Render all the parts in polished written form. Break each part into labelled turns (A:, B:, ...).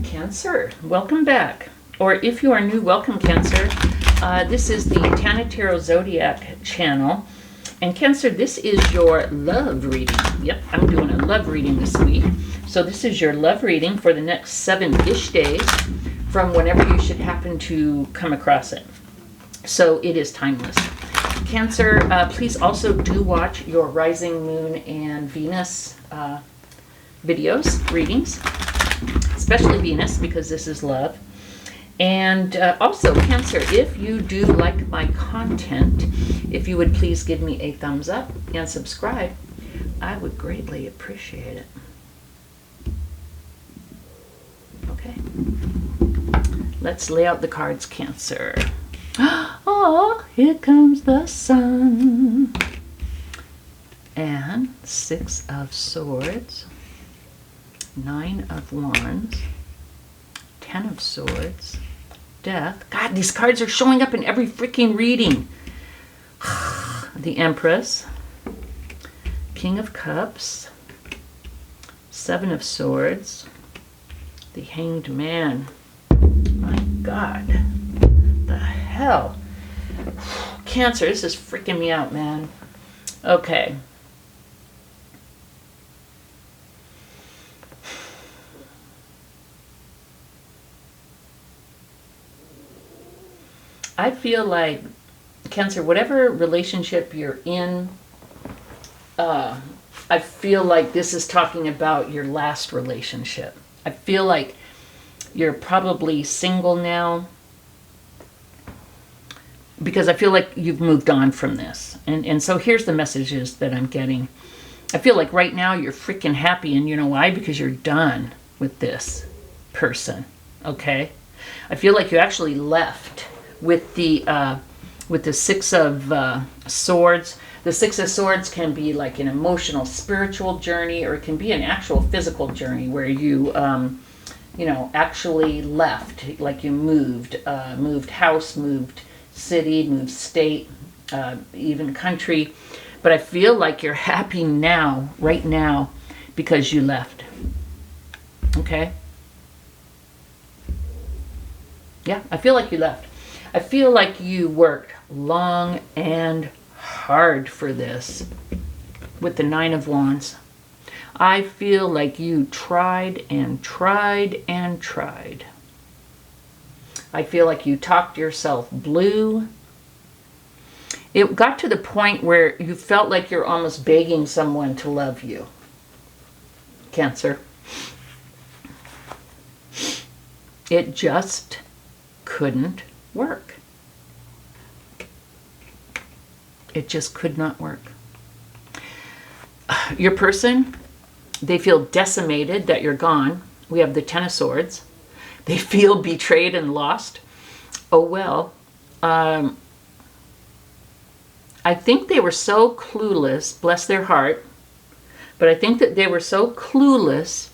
A: Cancer, welcome back. Or if you are new, welcome Cancer. This is the Tana Tarot Zodiac channel. And Cancer, this is your love reading. Yep, I'm doing a love reading this week. So this is your love reading for the next 7-ish days from whenever you should happen to come across it. So it is timeless. Cancer, please also do watch your Rising Moon and Venus videos, readings. Especially Venus, because this is love. And also, Cancer, if you do like my content, if you would please give me a thumbs up and subscribe, I would greatly appreciate it. Okay. Let's lay out the cards, Cancer. Oh, here comes the sun. And 6 of Swords. 9 of Wands, 10 of Swords, Death. God, these cards are showing up in every freaking reading. The Empress, King of Cups, 7 of Swords, the Hanged Man. My God, the hell. Cancer, this is freaking me out, man. Okay. I feel like, Cancer, whatever relationship you're in, I feel like this is talking about your last relationship. I feel like you're probably single now because I feel like you've moved on from this. And so here's the messages that I'm getting. I feel like right now you're freaking happy, and you know why? Because you're done with this person, okay? I feel like you actually left with the 6 of Swords. The 6 of Swords can be like an emotional, spiritual journey, or it can be an actual physical journey where you, you know, actually left, like you moved house, moved city, moved state, even country. But I feel like you're happy now, right now, because you left. Okay? Yeah, I feel like you left. I feel like you worked long and hard for this with the 9 of Wands. I feel like you tried and tried and tried. I feel like you talked yourself blue. It got to the point where you felt like you're almost begging someone to love you. Cancer. It just couldn't work. It just could not work. Your person, they feel decimated that you're gone. We have the 10 of Swords. They feel betrayed and lost. Oh well. I think they were so clueless, bless their heart, but I think that they were so clueless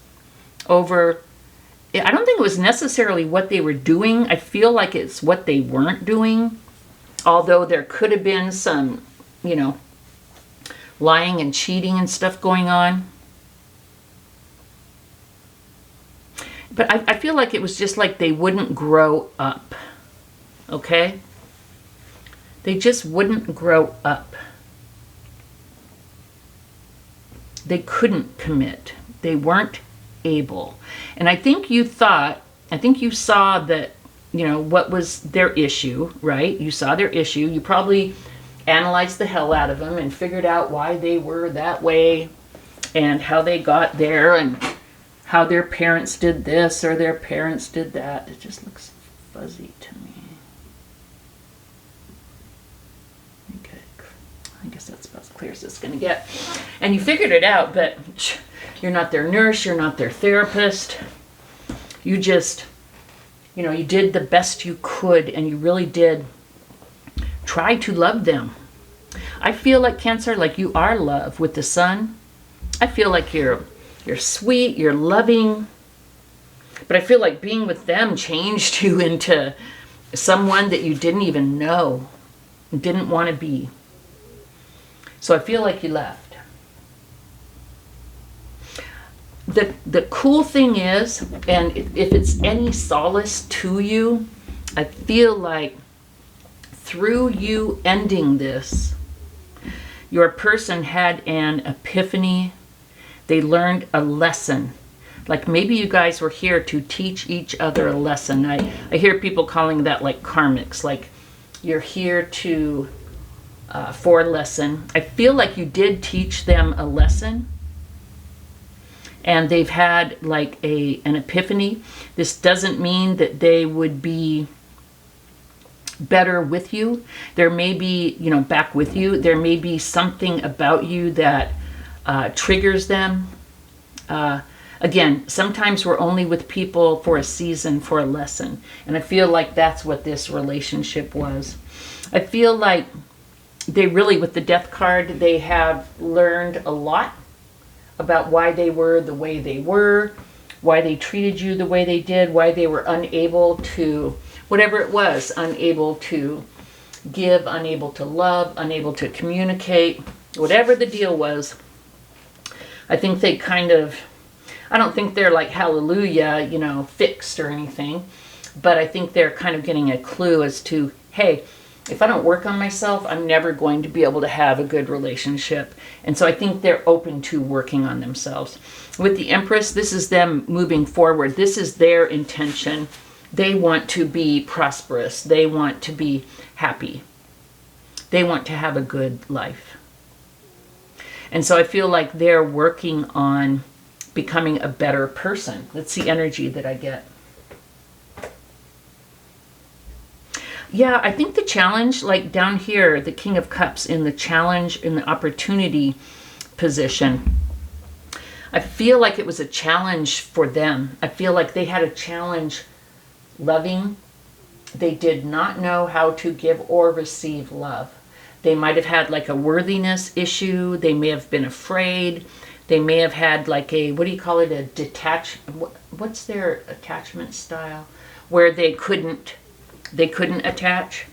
A: over, I don't think it was necessarily what they were doing. I feel like it's what they weren't doing. Although there could have been some, you know, lying and cheating and stuff going on. But I feel like it was just like they wouldn't grow up. Okay? They just wouldn't grow up. They couldn't commit. They weren't able. And I think you thought, I think you saw that, you know, what was their issue, right? You saw their issue. You probably analyzed the hell out of them and figured out why they were that way and how they got there and how their parents did this or their parents did that. It just looks fuzzy to me. Okay, I guess that's about as clear as it's going to get. And you figured it out, but you're not their nurse, you're not their therapist. You just, you know, you did the best you could, and you really did try to love them. I feel like, Cancer, like you are love with the Sun. I feel like you're sweet, you're loving, but I feel like being with them changed you into someone that you didn't even know, didn't want to be. So I feel like you left. the cool thing is, and if it's any solace to you, I feel like through you ending this, your person had an epiphany. They learned a lesson. Like maybe you guys were here to teach each other a lesson. I hear people calling that like karmics, like you're here to for a lesson. I feel like you did teach them a lesson, and they've had like an epiphany. This doesn't mean that they would be better with you. There may be, back with you, there may be something about you that triggers them. Again, sometimes we're only with people for a season, for a lesson. And I feel like that's what this relationship was. I feel like they really, with the Death card, they have learned a lot about why they were the way they were, why they treated you the way they did, why they were unable to, whatever it was, unable to give, unable to love, unable to communicate, whatever the deal was. I think they kind of, I don't think they're like hallelujah, fixed or anything, but I think they're kind of getting a clue as to, hey, if I don't work on myself, I'm never going to be able to have a good relationship. And so I think they're open to working on themselves. With the Empress, this is them moving forward. This is their intention. They want to be prosperous. They want to be happy. They want to have a good life. And so I feel like they're working on becoming a better person. That's the energy that I get. Yeah, I think the challenge, like down here, the King of Cups in the challenge, in the opportunity position, I feel like it was a challenge for them. I feel like they had a challenge loving. They did not know how to give or receive love. They might have had like a worthiness issue. They may have been afraid. They may have had like a, what do you call it, a detach, what's their attachment style? Where they couldn't attach.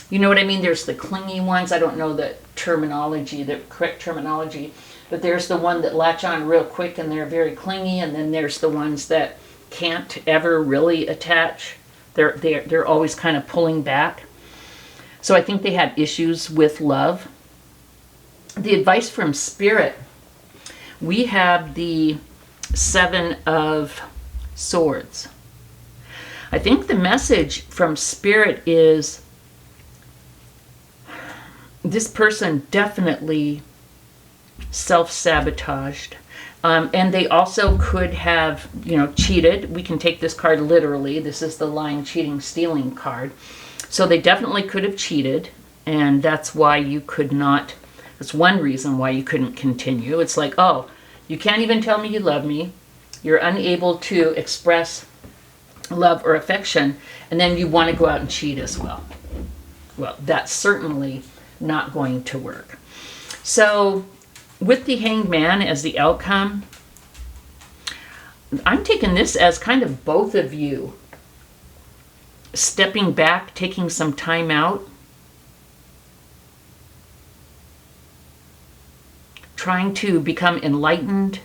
A: You know what I mean? There's the clingy ones. I don't know the terminology, the correct terminology, but there's the one that latch on real quick and they're very clingy, and then there's the ones that can't ever really attach. They're always kind of pulling back. So I think they had issues with love. The advice from Spirit, we have the Seven of Swords. I think the message from Spirit is this person definitely self-sabotaged. And they also could have, cheated. We can take this card literally. This is the lying, cheating, stealing card. So they definitely could have cheated. And that's why you could not, that's one reason why you couldn't continue. It's like, oh, you can't even tell me you love me. You're unable to express love or affection, and then you want to go out and cheat as well. Well, that's certainly not going to work. So with the Hanged Man as the outcome, I'm taking this as kind of both of you stepping back, taking some time out, trying to become enlightened,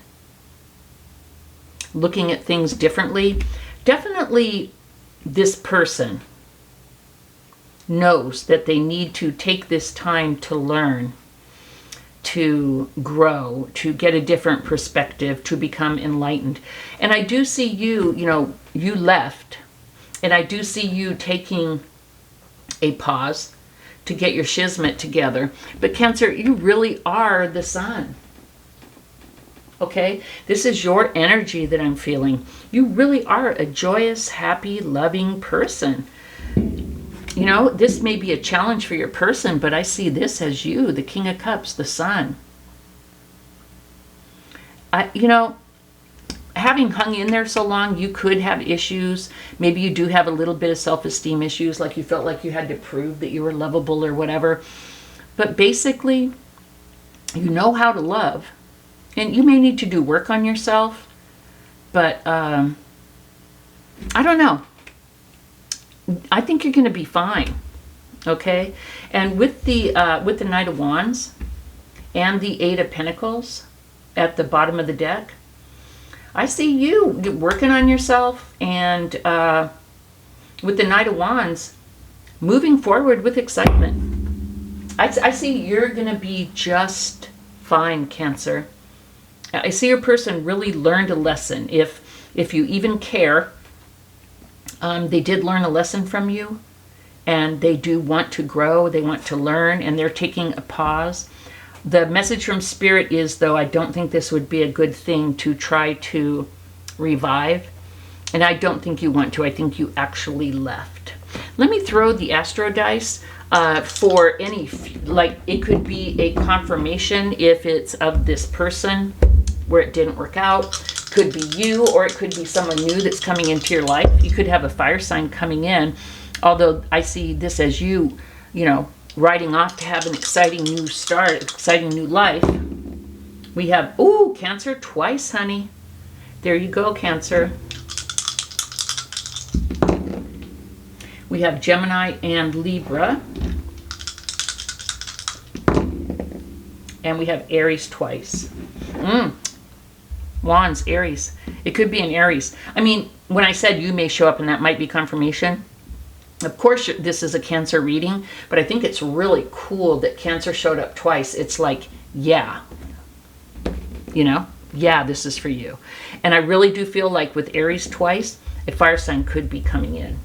A: looking at things differently. Definitely this person knows that they need to take this time to learn, to grow, to get a different perspective, to become enlightened. And I do see you, you left, and I do see you taking a pause to get your shizmet together. But Cancer, you really are the sun. Okay, this is your energy that I'm feeling. You really are a joyous, happy, loving person. This may be a challenge for your person, but I see this as you, the King of Cups, the sun. Having hung in there so long, you could have issues. Maybe you do have a little bit of self-esteem issues, like you felt like you had to prove that you were lovable or whatever. But basically, you know how to love. And you may need to do work on yourself, but I don't know. I think you're going to be fine, okay? And with the Knight of Wands and the Eight of Pentacles at the bottom of the deck, I see you working on yourself, and with the Knight of Wands, moving forward with excitement. I see you're going to be just fine, Cancer. I see your person really learned a lesson. If you even care, they did learn a lesson from you, and they do want to grow, they want to learn, and they're taking a pause. The message from Spirit is, though, I don't think this would be a good thing to try to revive, and I don't think you want to. I think you actually left. Let me throw the Astro dice for any, like, it could be a confirmation if it's of this person where it didn't work out. Could be you, or it could be someone new that's coming into your life. You could have a fire sign coming in, although I see this as you, you know, riding off to have an exciting new start, exciting new life. We have, ooh, Cancer twice, honey. There you go, Cancer. We have Gemini and Libra. And we have Aries twice. Wands, Aries. It could be an Aries. I mean, when I said you may show up and that might be confirmation, of course this is a Cancer reading, but I think it's really cool that Cancer showed up twice. It's like, yeah, you know, yeah, this is for you. And I really do feel like with Aries twice, a fire sign could be coming in.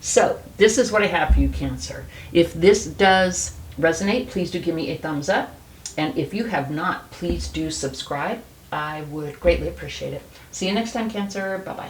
A: So this is what I have for you, Cancer. If this does resonate, please do give me a thumbs up. And if you have not, please do subscribe. I would greatly appreciate it. See you next time, Cancer. Bye-bye.